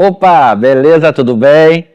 Opa, beleza? Tudo bem?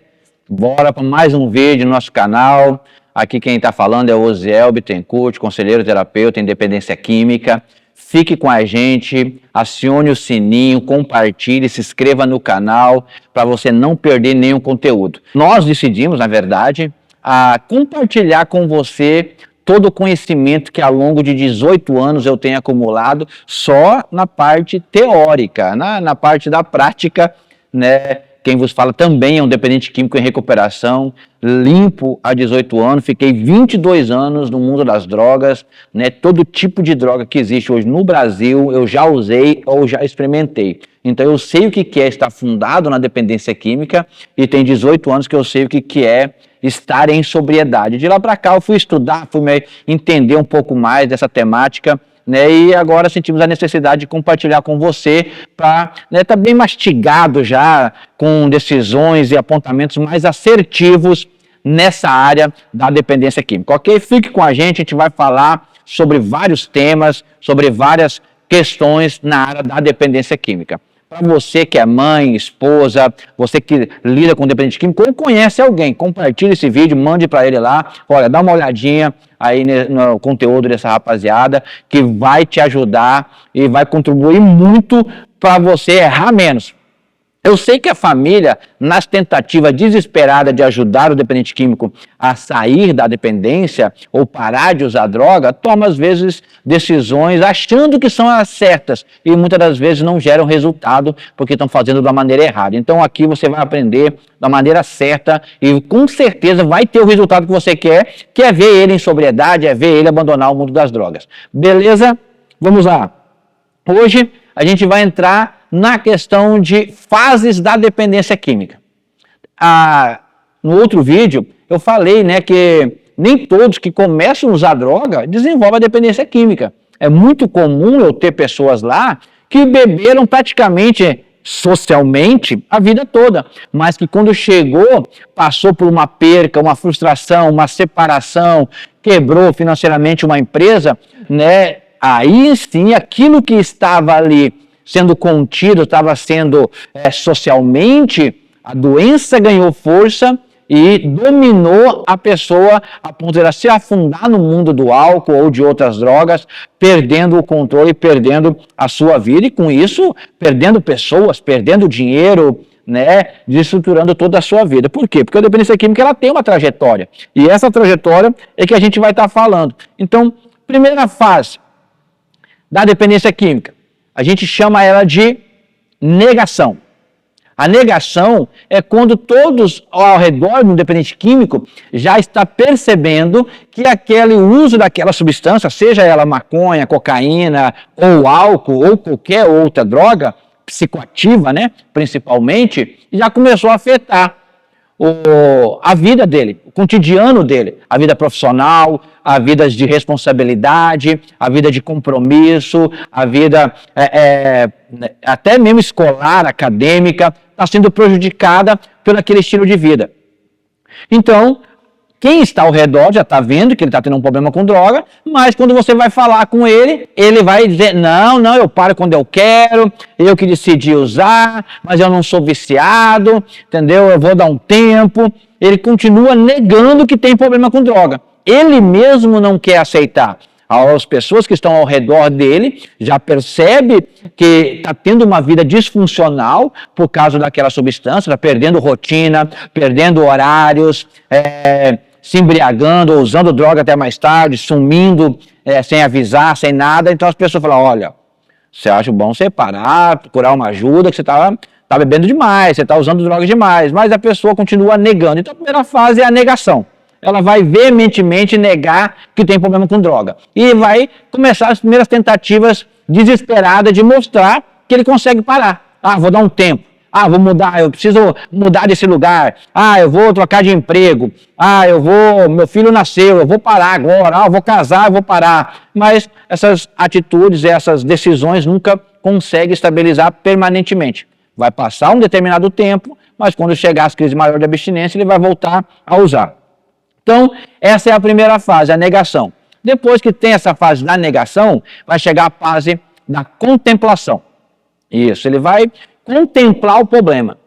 Bora para mais um vídeo no nosso canal. Aqui quem está falando é o Osiel Bittencourt, conselheiro terapeuta em dependência química. Fique com a gente, acione o sininho, compartilhe, se inscreva no canal para você não perder nenhum conteúdo. Nós decidimos, na verdade, a compartilhar com você todo o conhecimento que ao longo de 18 anos eu tenho acumulado só na parte teórica, na parte da prática, né? Quem vos fala também é um dependente químico em recuperação, limpo há 18 anos, fiquei 22 anos no mundo das drogas, né? Todo tipo de droga que existe hoje no Brasil eu já usei ou já experimentei. Então eu sei o que é estar fundado na dependência química e tem 18 anos que eu sei o que é estar em sobriedade. De lá para cá eu fui estudar, fui entender um pouco mais dessa temática, né, e agora sentimos a necessidade de compartilhar com você para estar bem mastigado já, com decisões e apontamentos mais assertivos nessa área da dependência química, ok? Fique com a gente vai falar sobre vários temas, sobre várias questões na área da dependência química. Para você que é mãe, esposa, você que lida com dependente químico ou conhece alguém, compartilhe esse vídeo, mande para ele lá, olha, dá uma olhadinha aí no conteúdo dessa rapaziada que vai te ajudar e vai contribuir muito para você errar menos. Eu sei que a família, nas tentativas desesperadas de ajudar o dependente químico a sair da dependência ou parar de usar droga, toma às vezes decisões achando que são as certas e muitas das vezes não geram resultado porque estão fazendo da maneira errada. Então aqui você vai aprender da maneira certa e com certeza vai ter o resultado que você quer, que é ver ele em sobriedade, é ver ele abandonar o mundo das drogas. Beleza? Vamos lá. Hoje a gente vai entrar na questão de fases da dependência química. No outro vídeo eu falei, né, que nem todos que começam a usar droga desenvolvem a dependência química. É muito comum eu ter pessoas lá que beberam praticamente socialmente a vida toda, mas que quando chegou, passou por uma perca, uma frustração, uma separação, quebrou financeiramente uma empresa, né, aí sim aquilo que estava ali sendo contido, estava sendo socialmente, a doença ganhou força e dominou a pessoa a ponto de ela se afundar no mundo do álcool ou de outras drogas, perdendo o controle, perdendo a sua vida e com isso perdendo pessoas, perdendo dinheiro, né, desestruturando toda a sua vida. Por quê? Porque a dependência química ela tem uma trajetória e essa trajetória é que a gente vai estar falando. Então, primeira fase da dependência química, a gente chama ela de negação. A negação é quando todos ao redor do dependente químico já está percebendo que aquele uso daquela substância, seja ela maconha, cocaína ou álcool ou qualquer outra droga psicoativa, né, principalmente, já começou a afetar a vida dele, o cotidiano dele, a vida profissional, a vida de responsabilidade, a vida de compromisso, a vida até mesmo escolar, acadêmica, está sendo prejudicada por aquele estilo de vida. Então, quem está ao redor já está vendo que ele está tendo um problema com droga, mas quando você vai falar com ele, ele vai dizer, não, eu paro quando eu quero, eu que decidi usar, mas eu não sou viciado, entendeu? Eu vou dar um tempo. Ele continua negando que tem problema com droga. Ele mesmo não quer aceitar. As pessoas que estão ao redor dele já percebem que está tendo uma vida disfuncional por causa daquela substância, está perdendo rotina, perdendo horários, se embriagando, ou usando droga até mais tarde, sumindo sem avisar, sem nada. Então as pessoas falam, olha, você acha bom você parar, procurar uma ajuda, que você está bebendo demais, você está usando droga demais, mas a pessoa continua negando. Então a primeira fase é a negação. Ela vai veementemente negar que tem problema com droga. E vai começar as primeiras tentativas desesperadas de mostrar que ele consegue parar. Vou dar um tempo. Vou mudar, eu preciso mudar desse lugar. Eu vou trocar de emprego. Meu filho nasceu, eu vou parar agora. Eu vou casar, eu vou parar. Mas essas atitudes, essas decisões nunca conseguem estabilizar permanentemente. Vai passar um determinado tempo, mas quando chegar às crises maiores de abstinência, ele vai voltar a usar. Então, essa é a primeira fase, a negação. Depois que tem essa fase da negação, vai chegar a fase da contemplação. Isso, ele vai contemplar o problema.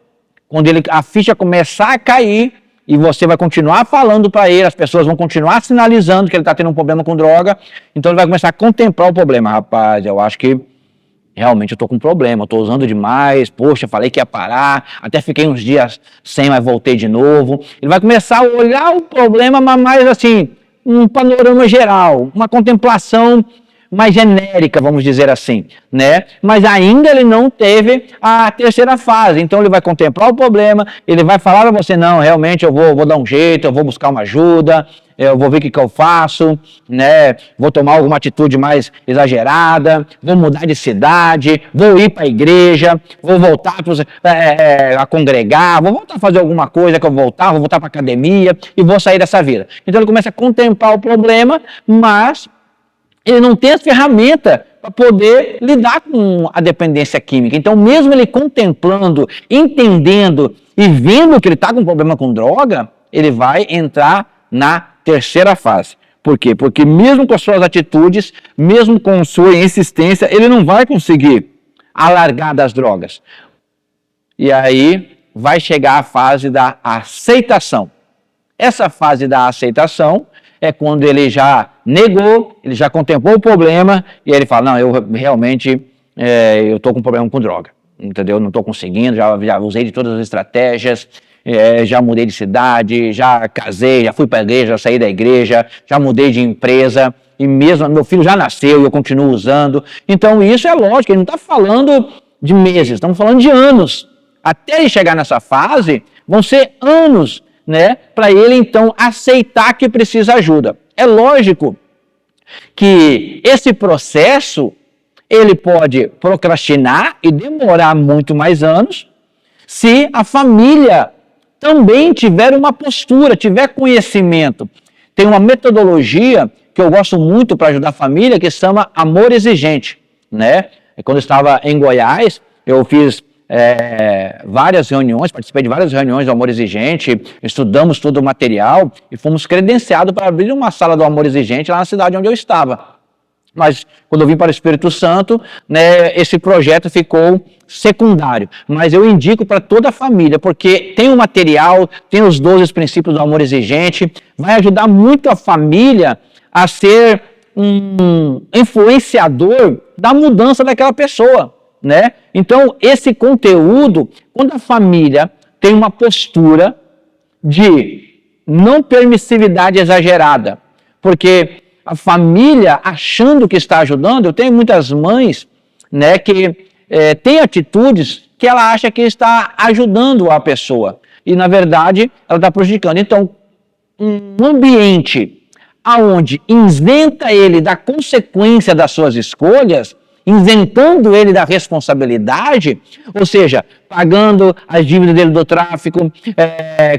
quando a ficha começar a cair, e você vai continuar falando para ele, as pessoas vão continuar sinalizando que ele está tendo um problema com droga, então ele vai começar a contemplar o problema. Rapaz, eu acho que realmente eu estou com um problema, eu estou usando demais, poxa, falei que ia parar, até fiquei uns dias sem, mas voltei de novo. Ele vai começar a olhar o problema, mas mais assim, um panorama geral, uma contemplação mais genérica, vamos dizer assim, né? Mas ainda ele não teve a terceira fase, então ele vai contemplar o problema, ele vai falar para você, não, realmente eu vou dar um jeito, eu vou buscar uma ajuda, eu vou ver o que eu faço, né? Vou tomar alguma atitude mais exagerada, vou mudar de cidade, vou ir para a igreja, vou voltar a congregar, vou voltar a fazer alguma coisa que eu vou voltar para a academia e vou sair dessa vida. Então ele começa a contemplar o problema, mas ele não tem as ferramentas para poder lidar com a dependência química. Então, mesmo ele contemplando, entendendo e vendo que ele está com problema com droga, ele vai entrar na terceira fase. Por quê? Porque mesmo com as suas atitudes, mesmo com sua insistência, ele não vai conseguir alargar das drogas. E aí vai chegar a fase da aceitação. Essa fase da aceitação é quando ele já negou, ele já contemplou o problema e ele fala, não, eu realmente eu estou com problema com droga, entendeu? Não estou conseguindo, já usei de todas as estratégias, já mudei de cidade, já casei, já fui para a igreja, já saí da igreja, já mudei de empresa e mesmo meu filho já nasceu e eu continuo usando. Então isso é lógico, ele não está falando de meses, estamos falando de anos. Até ele chegar nessa fase, vão ser anos, né, para ele então aceitar que precisa ajuda. É lógico que esse processo ele pode procrastinar e demorar muito mais anos se a família também tiver uma postura, tiver conhecimento. Tem uma metodologia que eu gosto muito para ajudar a família que se chama amor exigente, né? Quando eu estava em Goiás, eu fiz várias reuniões, participei de várias reuniões do Amor Exigente, estudamos todo o material e fomos credenciados para abrir uma sala do Amor Exigente lá na cidade onde eu estava. Mas quando eu vim para o Espírito Santo, né, esse projeto ficou secundário. Mas eu indico para toda a família, porque tem o material, tem os 12 princípios do amor exigente, vai ajudar muito a família a ser um influenciador da mudança daquela pessoa, né? Então, esse conteúdo, quando a família tem uma postura de não permissividade exagerada, porque a família achando que está ajudando, eu tenho muitas mães, né, que têm atitudes que ela acha que está ajudando a pessoa e na verdade ela está prejudicando. Então, um ambiente aonde isenta ele da consequência das suas escolhas, isentando ele da responsabilidade, ou seja, pagando as dívidas dele do tráfico,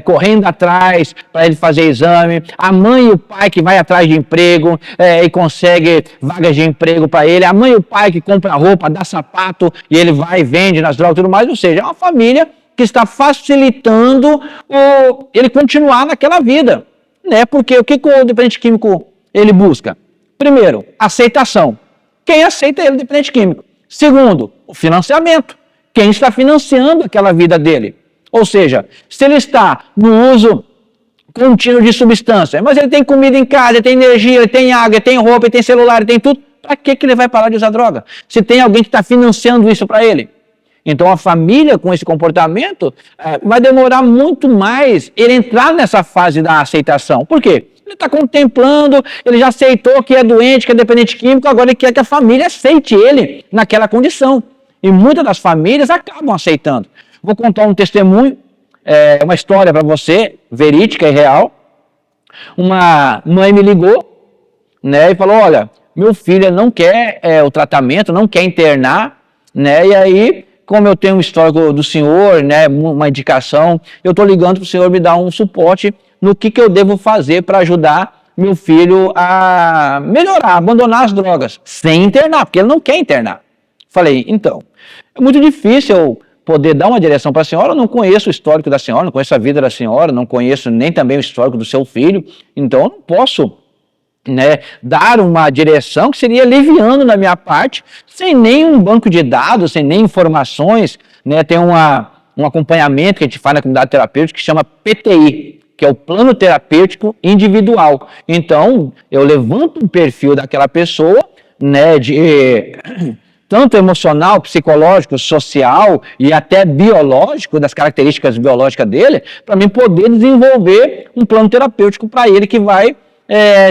correndo atrás para ele fazer exame, a mãe e o pai que vai atrás de emprego e consegue vagas de emprego para ele, a mãe e o pai que compra roupa, dá sapato e ele vai e vende nas drogas e tudo mais, ou seja, é uma família que está facilitando ele continuar naquela vida, né? Porque o que o dependente químico ele busca? Primeiro, aceitação. Quem aceita ele, dependente químico. Segundo, o financiamento. Quem está financiando aquela vida dele? Ou seja, se ele está no uso contínuo de substância, mas ele tem comida em casa, ele tem energia, ele tem água, ele tem roupa, ele tem celular, ele tem tudo, para que ele vai parar de usar droga? Se tem alguém que está financiando isso para ele. Então a família com esse comportamento vai demorar muito mais ele entrar nessa fase da aceitação. Por quê? Ele está contemplando, ele já aceitou que é doente, que é dependente químico, agora ele quer que a família aceite ele naquela condição. E muitas das famílias acabam aceitando. Vou contar um testemunho, uma história para você, verídica e real. Uma mãe me ligou, né, e falou, olha, meu filho não quer o tratamento, não quer internar, né, e aí, como eu tenho um histórico do senhor, né, uma indicação, eu estou ligando para o senhor me dar um suporte no que eu devo fazer para ajudar meu filho a melhorar, abandonar as drogas, sem internar, porque ele não quer internar. Falei, então, é muito difícil eu poder dar uma direção para a senhora, eu não conheço o histórico da senhora, não conheço a vida da senhora, não conheço nem também o histórico do seu filho, então eu não posso, né, dar uma direção que seria leviano na minha parte, sem nenhum banco de dados, sem nem informações, né, tem uma um acompanhamento que a gente faz na comunidade terapêutica que chama PTI, que é o Plano Terapêutico Individual. Então, eu levanto um perfil daquela pessoa, né, de tanto emocional, psicológico, social e até biológico, das características biológicas dele, para mim poder desenvolver um plano terapêutico para ele que vai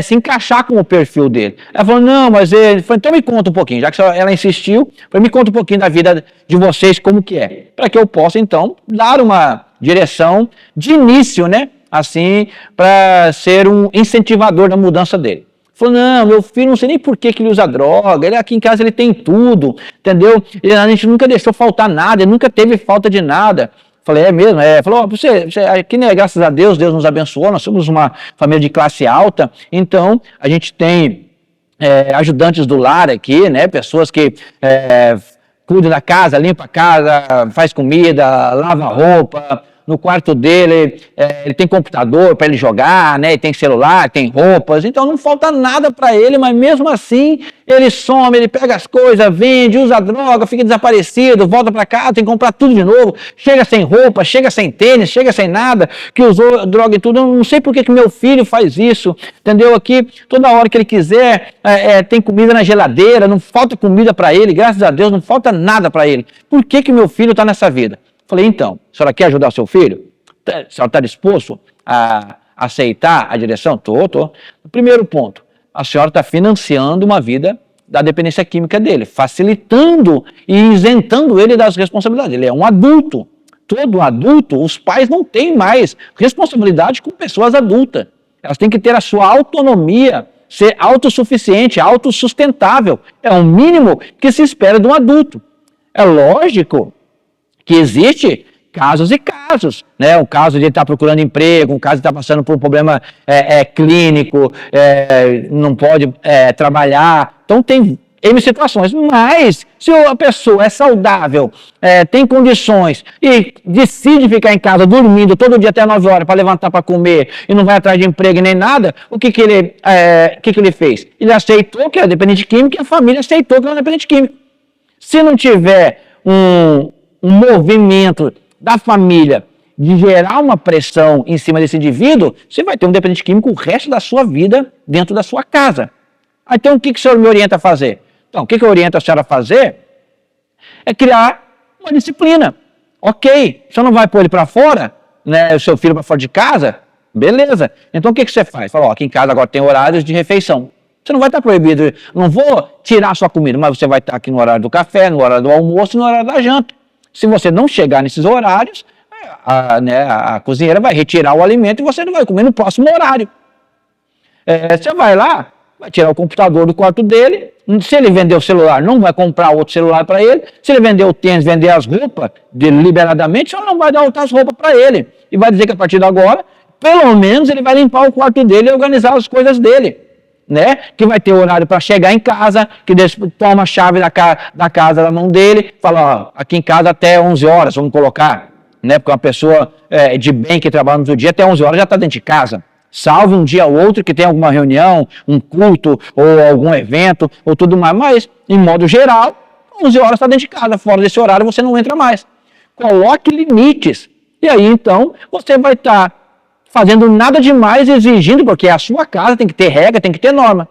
se encaixar com o perfil dele. Ela falou, não, mas ele falou, então me conta um pouquinho, já que ela insistiu, me conta um pouquinho da vida de vocês, como que é, para que eu possa, então, dar uma direção de início, né, assim, para ser um incentivador da mudança dele. Falou, não, meu filho, não sei nem por que ele usa droga, ele aqui em casa ele tem tudo, entendeu? A gente nunca deixou faltar nada, ele nunca teve falta de nada. Falei, é mesmo? Falou, você aqui, né, graças a Deus, Deus nos abençoou, nós somos uma família de classe alta, então a gente tem ajudantes do lar aqui, né, pessoas que cuidam da casa, limpa a casa, faz comida, lava roupa. No quarto dele, ele tem computador para ele jogar, né? Ele tem celular, tem roupas, então não falta nada para ele, mas mesmo assim ele some, ele pega as coisas, vende, usa droga, fica desaparecido, volta para casa, tem que comprar tudo de novo, chega sem roupa, chega sem tênis, chega sem nada, que usou droga e tudo. Eu não sei por que meu filho faz isso, entendeu? Aqui, toda hora que ele quiser, tem comida na geladeira, não falta comida para ele, graças a Deus, não falta nada para ele. Por que meu filho está nessa vida? Falei, então, a senhora quer ajudar o seu filho? A senhora está disposto a aceitar a direção? Tô. Primeiro ponto, a senhora está financiando uma vida da dependência química dele, facilitando e isentando ele das responsabilidades. Ele é um adulto. Todo adulto, os pais não têm mais responsabilidade com pessoas adultas. Elas têm que ter a sua autonomia, ser autossuficiente, autossustentável. É o mínimo que se espera de um adulto. É lógico que existe casos e casos, né? Um caso de ele estar procurando emprego, um caso de estar passando por um problema clínico, não pode trabalhar. Então tem N situações, mas se a pessoa é saudável, tem condições e decide ficar em casa dormindo todo dia até 9 horas para levantar para comer e não vai atrás de emprego nem nada, o que ele fez? Ele aceitou que era dependente químico e a família aceitou que era dependente químico. Se não tiver um movimento da família de gerar uma pressão em cima desse indivíduo, você vai ter um dependente químico o resto da sua vida dentro da sua casa. Então, o que o senhor me orienta a fazer? Então, o que eu oriento a senhora a fazer é criar uma disciplina. Ok, o senhor não vai pôr ele para fora, né, o seu filho para fora de casa? Beleza. Então, o que você faz? Fala, aqui em casa agora tem horários de refeição. Você não vai estar proibido, não vou tirar a sua comida, mas você vai estar aqui no horário do café, no horário do almoço e no horário da janta. Se você não chegar nesses horários, a cozinheira vai retirar o alimento e você não vai comer no próximo horário. Você vai lá, vai tirar o computador do quarto dele, se ele vender o celular, não vai comprar outro celular para ele, se ele vender o tênis, vender as roupas deliberadamente, você não vai dar outras roupas para ele. E vai dizer que a partir de agora, pelo menos ele vai limpar o quarto dele e organizar as coisas dele. Né? Que vai ter horário para chegar em casa, que toma a chave da casa da mão dele, fala, aqui em casa até 11 horas, vamos colocar, né? Porque uma pessoa de bem que trabalha no outro dia, até 11 horas já está dentro de casa, salvo um dia ou outro que tem alguma reunião, um culto, ou algum evento, ou tudo mais, mas, em modo geral, 11 horas está dentro de casa, fora desse horário você não entra mais. Coloque limites, e aí então você vai estar fazendo nada demais, exigindo, porque a sua casa tem que ter regra, tem que ter norma.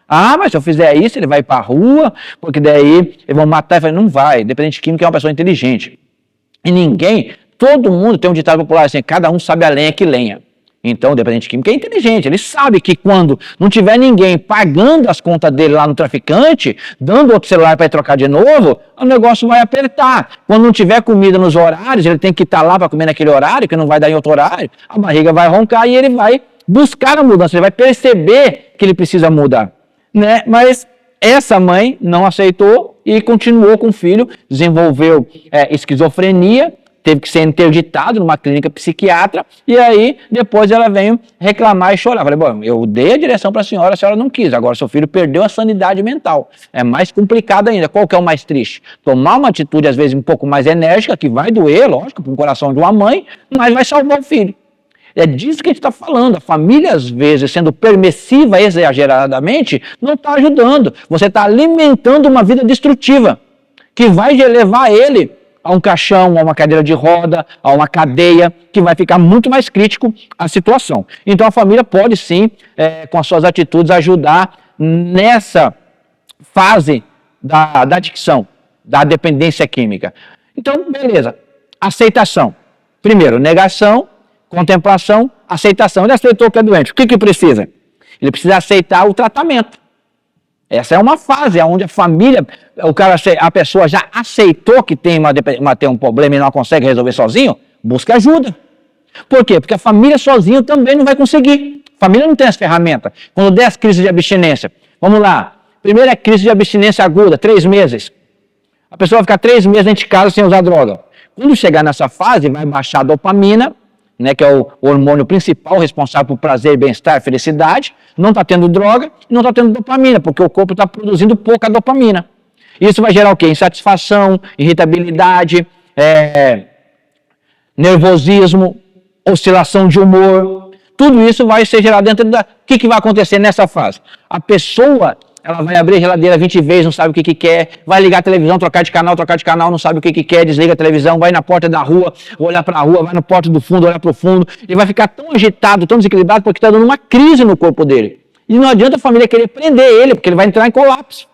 Ah, mas se eu fizer isso, ele vai para a rua, porque daí eles vão matar. Eu falei, não vai, dependente químico é uma pessoa inteligente. E todo mundo tem um ditado popular assim, cada um sabe a lenha que lenha. Então, o dependente químico é inteligente, ele sabe que quando não tiver ninguém pagando as contas dele lá no traficante, dando outro celular para ele trocar de novo, o negócio vai apertar. Quando não tiver comida nos horários, ele tem que estar lá para comer naquele horário, que não vai dar em outro horário, a barriga vai roncar e ele vai buscar a mudança, ele vai perceber que ele precisa mudar. Né? Mas essa mãe não aceitou e continuou com o filho, desenvolveu esquizofrenia, teve que ser interditado numa clínica psiquiatra, e aí depois ela veio reclamar e chorar. Falei, bom, eu dei a direção para a senhora não quis, agora seu filho perdeu a sanidade mental. É mais complicado ainda. Qual que é o mais triste? Tomar uma atitude, às vezes, um pouco mais enérgica, que vai doer, lógico, para o coração de uma mãe, mas vai salvar o filho. É disso que a gente está falando. A família, às vezes, sendo permissiva exageradamente, não está ajudando. Você está alimentando uma vida destrutiva, que vai levar ele a um caixão, a uma cadeira de roda, a uma cadeia, que vai ficar muito mais crítico a situação. Então a família pode sim, com as suas atitudes, ajudar nessa fase da adicção, da dependência química. Então, beleza. Aceitação. Primeiro, negação, contemplação, aceitação. Ele aceitou que é doente. O que precisa? Ele precisa aceitar o tratamento. Essa é uma fase onde a família, a pessoa já aceitou que tem um problema e não consegue resolver sozinho, busca ajuda. Por quê? Porque a família sozinho também não vai conseguir. A família não tem as ferramentas. Quando der as crises de abstinência, vamos lá. Primeira crise de abstinência aguda, 3 meses. A pessoa vai ficar 3 meses dentro de casa sem usar droga. Quando chegar nessa fase, vai baixar a dopamina, né, que é o hormônio principal responsável por prazer, bem-estar, felicidade. Não está tendo droga e não está tendo dopamina, porque o corpo está produzindo pouca dopamina. Isso vai gerar o quê? Insatisfação, irritabilidade, nervosismo, oscilação de humor. Tudo isso vai ser gerado dentro da... O que vai acontecer nessa fase? A pessoa... Ela vai abrir a geladeira 20 vezes, não sabe o que quer, vai ligar a televisão, trocar de canal, não sabe o que quer, desliga a televisão, vai na porta da rua, olhar para a rua, vai na porta do fundo, olhar para o fundo, ele vai ficar tão agitado, tão desequilibrado, porque está dando uma crise no corpo dele. E não adianta a família querer prender ele, porque ele vai entrar em colapso.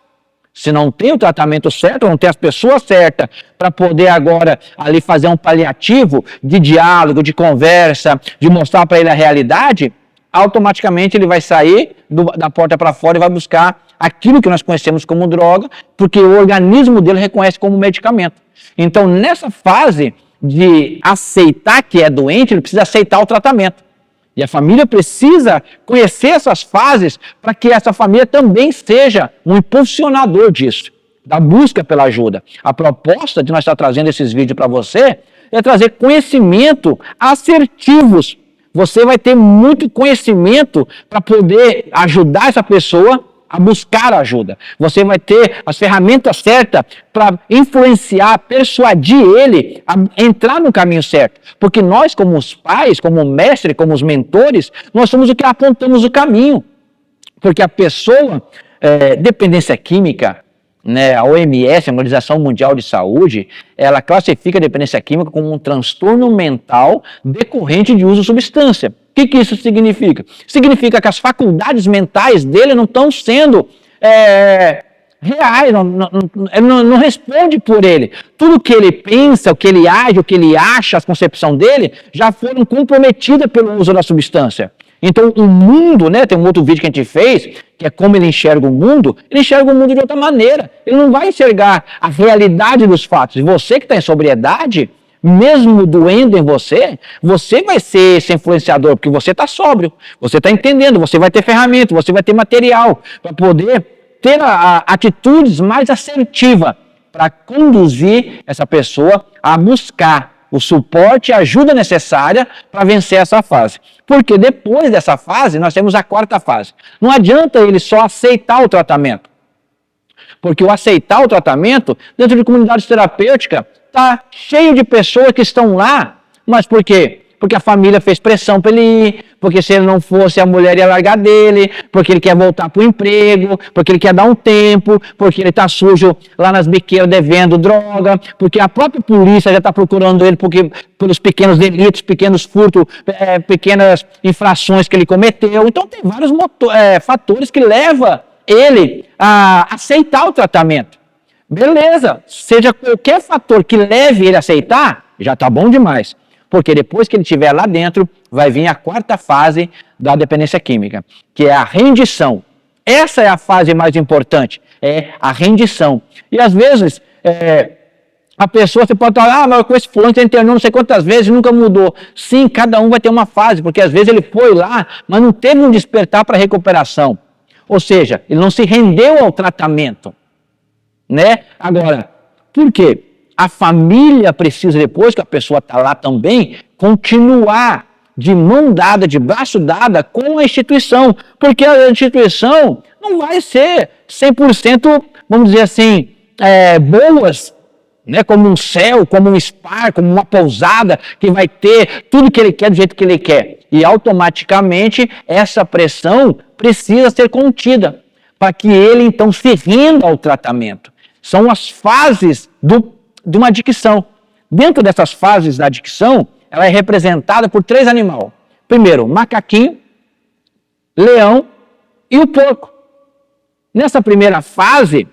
Se não tem o tratamento certo, não tem as pessoas certas para poder agora ali fazer um paliativo de diálogo, de conversa, de mostrar para ele a realidade, automaticamente ele vai sair da porta para fora e vai buscar aquilo que nós conhecemos como droga, porque o organismo dele reconhece como medicamento. Então, nessa fase de aceitar que é doente, ele precisa aceitar o tratamento. E a família precisa conhecer essas fases para que essa família também seja um impulsionador disso, da busca pela ajuda. A proposta de nós estar trazendo esses vídeos para você é trazer conhecimento assertivos. Você vai ter muito conhecimento para poder ajudar essa pessoa a buscar ajuda. Você vai ter as ferramentas certas para influenciar, persuadir ele a entrar no caminho certo. Porque nós, como os pais, como mestres, como os mentores, nós somos o que apontamos o caminho. Porque a pessoa, dependência química, né, a OMS, a Organização Mundial de Saúde, ela classifica a dependência química como um transtorno mental decorrente de uso de substância. O que isso significa? Significa que as faculdades mentais dele não estão sendo reais, não responde por ele. Tudo que ele pensa, o que ele age, o que ele acha, a concepção dele, já foram comprometidas pelo uso da substância. Então o mundo, né, tem um outro vídeo que a gente fez, que é como ele enxerga o mundo de outra maneira. Ele não vai enxergar a realidade dos fatos. E você que está em sobriedade, mesmo doendo em você, você vai ser esse influenciador, porque você está sóbrio, você está entendendo, você vai ter ferramenta, você vai ter material para poder ter atitudes mais assertivas para conduzir essa pessoa a buscar o suporte e a ajuda necessária para vencer essa fase. Porque depois dessa fase, nós temos a 4ª fase. Não adianta ele só aceitar o tratamento. Porque o aceitar o tratamento, dentro de comunidades terapêuticas, está cheio de pessoas que estão lá, mas por quê? Porque a família fez pressão para ele ir, porque se ele não fosse, a mulher ia largar dele, porque ele quer voltar para o emprego, porque ele quer dar um tempo, porque ele está sujo lá nas biqueiras devendo droga, porque a própria polícia já está procurando ele pelos pequenos delitos, pequenos furtos, pequenas infrações que ele cometeu. Então tem vários fatores que levam ele a aceitar o tratamento. Beleza, seja qualquer fator que leve ele a aceitar, já está bom demais. Porque depois que ele estiver lá dentro, vai vir a 4ª fase da dependência química, que é a rendição. Essa é a fase mais importante, é a rendição. E às vezes, a pessoa, você pode falar, mas com esse fulano você internou não sei quantas vezes, nunca mudou. Sim, cada um vai ter uma fase, porque às vezes ele foi lá, mas não teve um despertar para recuperação. Ou seja, ele não se rendeu ao tratamento. Né? Agora, por quê? A família precisa, depois que a pessoa está lá também, continuar de mão dada, de braço dada com a instituição, porque a instituição não vai ser 100%, vamos dizer assim, boas, né? Como um céu, como um spa, como uma pousada, que vai ter tudo que ele quer do jeito que ele quer. E automaticamente essa pressão precisa ser contida, para que ele então se renda ao tratamento. São as fases de uma adicção. dentro dessas fases da adicção, ela é representada por 3 animais. Primeiro, macaquinho, leão e o porco. Nessa primeira fase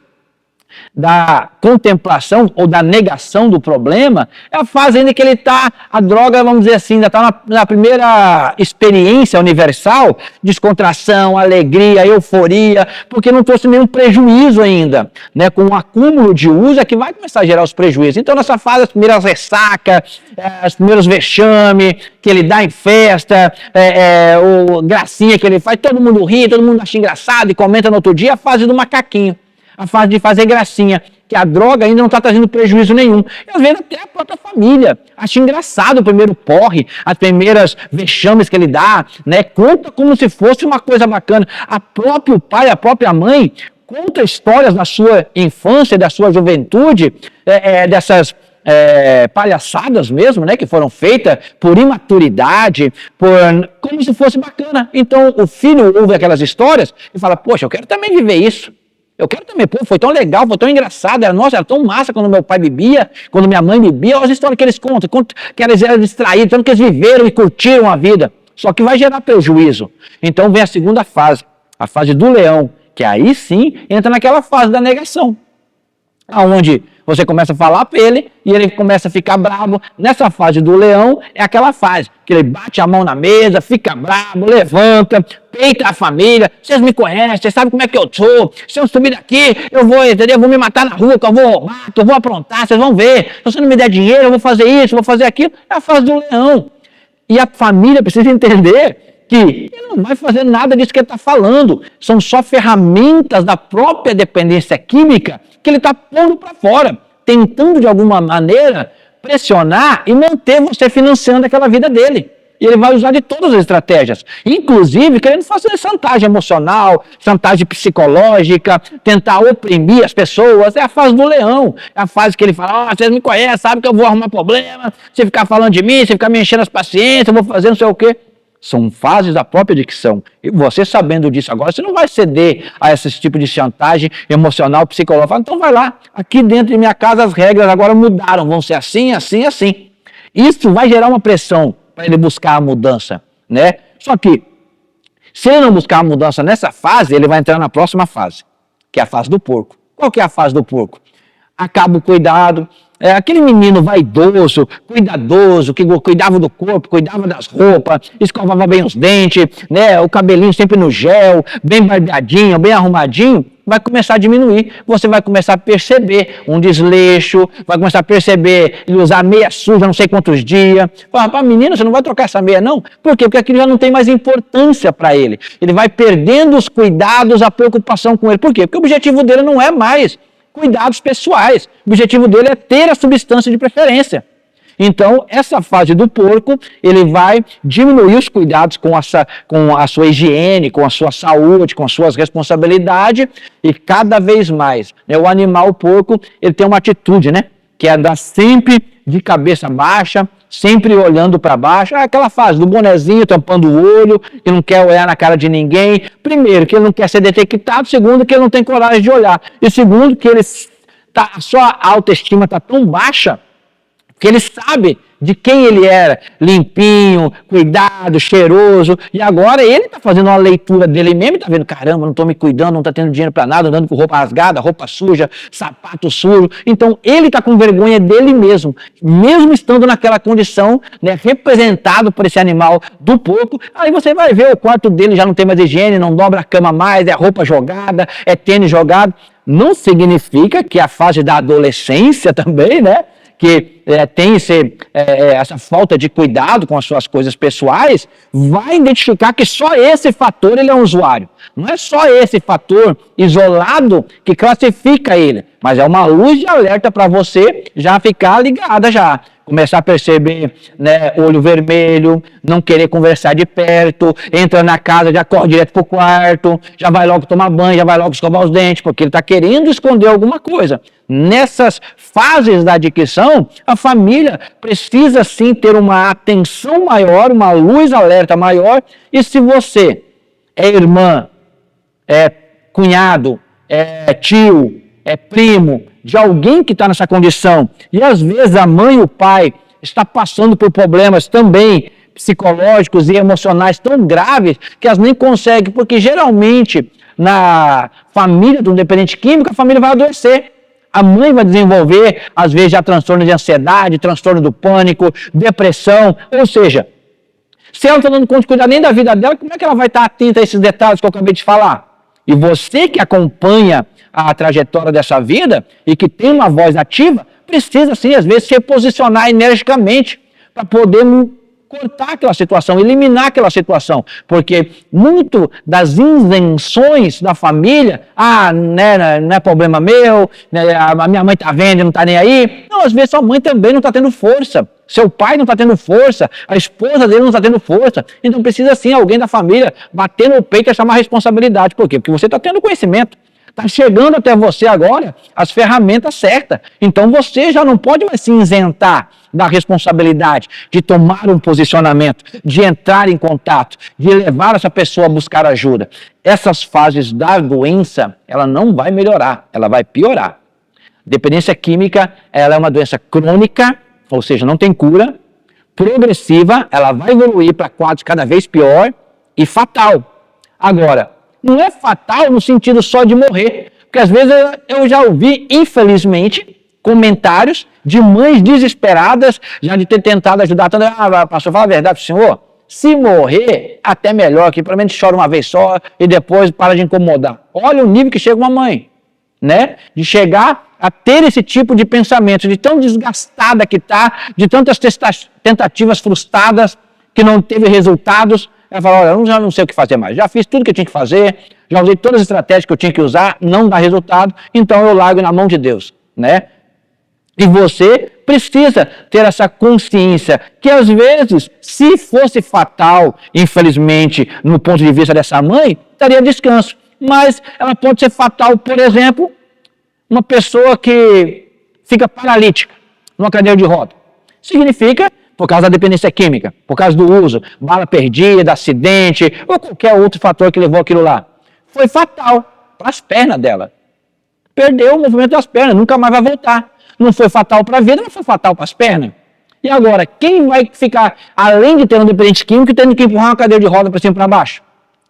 da contemplação ou da negação do problema, é a fase ainda que ele está, a droga, vamos dizer assim, ainda está na primeira experiência universal, descontração, alegria, euforia, porque não trouxe nenhum prejuízo ainda, né? Com o acúmulo de uso é que vai começar a gerar os prejuízos. Então nessa fase, as primeiras ressacas, os primeiros vexame que ele dá em festa, o gracinha que ele faz, todo mundo ri, todo mundo acha engraçado e comenta no outro dia, a fase do macaquinho. A fase de fazer gracinha, que a droga ainda não está trazendo prejuízo nenhum. E às vezes até a própria família acha engraçado o primeiro porre, as primeiras vexames que ele dá, né? Conta como se fosse uma coisa bacana. A próprio pai, a própria mãe, conta histórias da sua infância, da sua juventude, dessas palhaçadas mesmo, né? Que foram feitas por imaturidade, como se fosse bacana. Então o filho ouve aquelas histórias e fala, poxa, eu quero também viver isso. Eu quero também, pô, foi tão legal, foi tão engraçado, era tão massa quando meu pai bebia, quando minha mãe bebia, olha as histórias que eles contam, que eles eram distraídos, tanto que eles viveram e curtiram a vida, só que vai gerar prejuízo. Então vem a segunda fase, a fase do leão, que aí sim entra naquela fase da negação, onde você começa a falar para ele e ele começa a ficar bravo. Nessa fase do leão é aquela fase que ele bate a mão na mesa, fica bravo, levanta, peita a família. Vocês me conhecem, vocês sabem como é que eu sou. Se eu subir daqui, eu vou, entendeu? Eu vou me matar na rua, que eu vou roubar, que eu vou aprontar, vocês vão ver. Se você não me der dinheiro, eu vou fazer isso, vou fazer aquilo. É a fase do leão. E a família precisa entender que ele não vai fazer nada disso que ele está falando. São só ferramentas da própria dependência química que ele está pondo para fora, tentando de alguma maneira pressionar e manter você financiando aquela vida dele. E ele vai usar de todas as estratégias, inclusive querendo fazer chantagem emocional, chantagem psicológica, tentar oprimir as pessoas. É a fase do leão, é a fase que ele fala, vocês me conhecem, sabem que eu vou arrumar problema, você ficar falando de mim, você ficar me enchendo as paciências, eu vou fazer não sei o quê. São fases da própria adicção. E você sabendo disso agora, você não vai ceder a esse tipo de chantagem emocional, psicológica. Então vai lá, aqui dentro de minha casa as regras agora mudaram, vão ser assim, assim, assim. Isso vai gerar uma pressão para ele buscar a mudança, né? Só que, se ele não buscar a mudança nessa fase, ele vai entrar na próxima fase, que é a fase do porco. Qual que é a fase do porco? Acaba o cuidado. Aquele menino vaidoso, cuidadoso, que cuidava do corpo, cuidava das roupas, escovava bem os dentes, né, o cabelinho sempre no gel, bem barbeadinho, bem arrumadinho, vai começar a diminuir. Você vai começar a perceber um desleixo, vai começar a perceber ele usar meia suja não sei quantos dias. Fala, rapaz, menino, você não vai trocar essa meia não? Por quê? Porque aquilo já não tem mais importância para ele. Ele vai perdendo os cuidados, a preocupação com ele. Por quê? Porque o objetivo dele não é mais cuidados pessoais. O objetivo dele é ter a substância de preferência. Então, essa fase do porco, ele vai diminuir os cuidados com a sua higiene, com a sua saúde, com as suas responsabilidades, e cada vez mais, né, o animal, o porco, ele tem uma atitude, né, que é andar sempre de cabeça baixa, sempre olhando para baixo. Aquela fase do bonezinho, tampando o olho, que não quer olhar na cara de ninguém. Primeiro, que ele não quer ser detectado. Segundo, que ele não tem coragem de olhar. E segundo, que a sua autoestima está tão baixa que ele sabe de quem ele era, limpinho, cuidado, cheiroso, e agora ele está fazendo uma leitura dele mesmo e está vendo, caramba, não estou me cuidando, não está tendo dinheiro para nada, andando com roupa rasgada, roupa suja, sapato sujo. Então ele está com vergonha dele mesmo estando naquela condição, né, representado por esse animal do porco. Aí você vai ver o quarto dele já não tem mais higiene, não dobra a cama mais, é roupa jogada, é tênis jogado. Não significa que a fase da adolescência também, né, que tem essa falta de cuidado com as suas coisas pessoais, vai identificar que só esse fator ele é um usuário. Não é só esse fator isolado que classifica ele, mas é uma luz de alerta para você já ficar ligada já. Começar a perceber, né, olho vermelho, não querer conversar de perto, entra na casa, já corre direto pro quarto, já vai logo tomar banho, já vai logo escovar os dentes, porque ele está querendo esconder alguma coisa. Nessas fases da adicção, a família precisa sim ter uma atenção maior, uma luz alerta maior, e se você é irmã, é cunhado, é tio, é primo, de alguém que está nessa condição. E às vezes a mãe e o pai está passando por problemas também psicológicos e emocionais tão graves que elas nem conseguem, porque geralmente na família de um dependente químico, a família vai adoecer. A mãe vai desenvolver, às vezes, já transtorno de ansiedade, transtorno do pânico, depressão, ou seja, se ela não está dando conta de cuidar nem da vida dela, como é que ela vai estar atenta a esses detalhes que eu acabei de falar? E você que acompanha a trajetória dessa vida e que tem uma voz ativa, precisa, sim, às vezes, se reposicionar energicamente para poder cortar aquela situação, eliminar aquela situação. Porque muito das invenções da família, né, não é problema meu, né, a minha mãe está vendo e não está nem aí. Não, às vezes sua mãe também não está tendo força. Seu pai não está tendo força, a esposa dele não está tendo força. Então precisa sim alguém da família bater no peito e chamar responsabilidade. Por quê? Porque você está tendo conhecimento. Está chegando até você agora as ferramentas certas. Então você já não pode mais se isentar da responsabilidade de tomar um posicionamento, de entrar em contato, de levar essa pessoa a buscar ajuda. Essas fases da doença, ela não vai melhorar, ela vai piorar. Dependência química, ela é uma doença crônica, ou seja, não tem cura, progressiva, ela vai evoluir para quadros cada vez pior e fatal. Agora, não é fatal no sentido só de morrer, porque às vezes eu já ouvi, infelizmente, comentários de mães desesperadas, já de ter tentado ajudar tanto. Pastor, fala a verdade pro senhor, se morrer, até melhor, que pelo menos chora uma vez só e depois para de incomodar. Olha o nível que chega uma mãe, né? De chegar a ter esse tipo de pensamento, de tão desgastada que está, de tantas tentativas frustradas que não teve resultados. Ela fala, olha, eu já não sei o que fazer mais, já fiz tudo que eu tinha que fazer, já usei todas as estratégias que eu tinha que usar, não dá resultado, então eu largo na mão de Deus, né? E você precisa ter essa consciência que às vezes, se fosse fatal, infelizmente, no ponto de vista dessa mãe, daria descanso. Mas ela pode ser fatal, por exemplo, uma pessoa que fica paralítica numa cadeira de roda. Significa por causa da dependência química, por causa do uso, bala perdida, acidente, ou qualquer outro fator que levou aquilo lá. Foi fatal para as pernas dela. Perdeu o movimento das pernas, nunca mais vai voltar. Não foi fatal para a vida, mas foi fatal para as pernas. E agora, quem vai ficar, além de ter um dependente químico, tendo que empurrar uma cadeira de roda para cima e para baixo?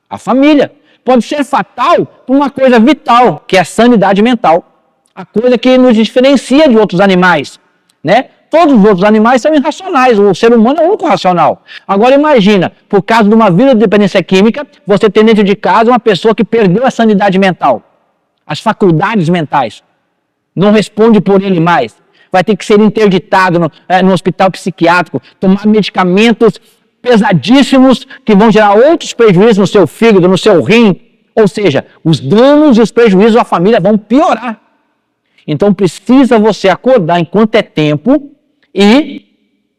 A família. Pode ser fatal por uma coisa vital, que é a sanidade mental. A coisa que nos diferencia de outros animais, né? Todos os outros animais são irracionais, o ser humano é o único racional. Agora imagina, por causa de uma vida de dependência química, você tem dentro de casa uma pessoa que perdeu a sanidade mental, as faculdades mentais, não responde por ele mais, vai ter que ser interditado no hospital psiquiátrico, tomar medicamentos pesadíssimos que vão gerar outros prejuízos no seu fígado, no seu rim, ou seja, os danos e os prejuízos da família vão piorar. Então precisa você acordar enquanto é tempo e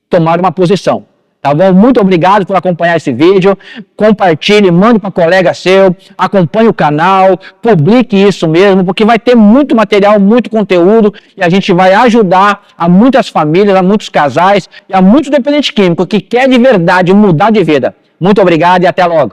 tomar uma posição. Tá bom? Muito obrigado por acompanhar esse vídeo. Compartilhe, mande para colega seu, acompanhe o canal, publique isso mesmo, porque vai ter muito material, muito conteúdo e a gente vai ajudar a muitas famílias, a muitos casais e a muitos dependentes químicos que querem de verdade mudar de vida. Muito obrigado e até logo.